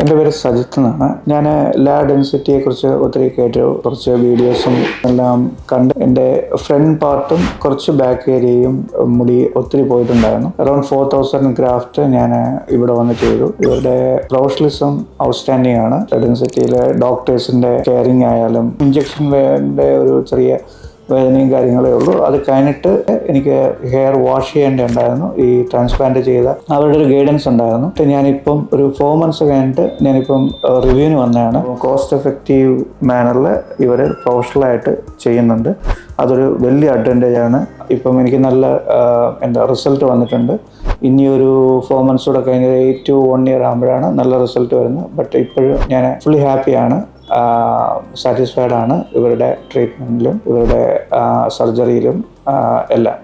എൻ്റെ പേര് സജിത്ത് എന്നാണ്. ഞാൻ ലാ ഡെൻസിറ്റിയെക്കുറിച്ച് ഒത്തിരി കേട്ടു, കുറച്ച് വീഡിയോസും എല്ലാം കണ്ട്. എൻ്റെ ഫ്രണ്ട് പാർട്ടും കുറച്ച് ബാക്ക് ഏരിയയും മുടി ഒത്തിരി പോയിട്ടുണ്ടായിരുന്നു. അറൌണ്ട് 4000 ഗ്രാഫ്റ്റ് ഞാൻ ഇവിടെ വന്ന് ചെയ്തു. ഇവരുടെ പ്രൊഫഷണലിസം ഔട്ട്സ്റ്റാൻഡിംഗ് ആണ്. ഡെൻസിറ്റിയിലെ ഡോക്ടേഴ്സിൻ്റെ കെയറിങ് ആയാലും ഇഞ്ചക്ഷൻ്റെ ഒരു ചെറിയ വേദനയും കാര്യങ്ങളേ ഉള്ളൂ. അത് കഴിഞ്ഞിട്ട് എനിക്ക് ഹെയർ വാഷ് ചെയ്യേണ്ടതുണ്ടായിരുന്നു. ഈ ട്രാൻസ്പ്ലാന്റ് ചെയ്ത അവരുടെ ഒരു ഗൈഡൻസ് ഉണ്ടായിരുന്നു. ഞാനിപ്പം ഒരു 4 months കഴിഞ്ഞിട്ട് ഞാനിപ്പം റിവ്യൂവിന് വന്നതാണ്. കോസ്റ്റ് എഫക്റ്റീവ് മാനറിൽ ഇവർ പ്രൊഫഷണലായിട്ട് ചെയ്യുന്നുണ്ട്. അതൊരു വലിയ അഡ്വാൻറ്റേജ് ആണ്. ഇപ്പം എനിക്ക് നല്ല റിസൾട്ട് വന്നിട്ടുണ്ട്. ഇനിയൊരു 4 months കൂടെ കഴിഞ്ഞ് 8 to 1 year ആകുമ്പോഴാണ് നല്ല റിസൾട്ട് വരുന്നത്. ബട്ട് ഇപ്പോഴും ഞാൻ ഫുള്ളി ഹാപ്പിയാണ്, സാറ്റിസ്ഫൈഡ് ആണ് ഇവരുടെ ട്രീറ്റ്മെൻറ്റിലും ഇവരുടെ സർജറിയിലും എല്ലാം.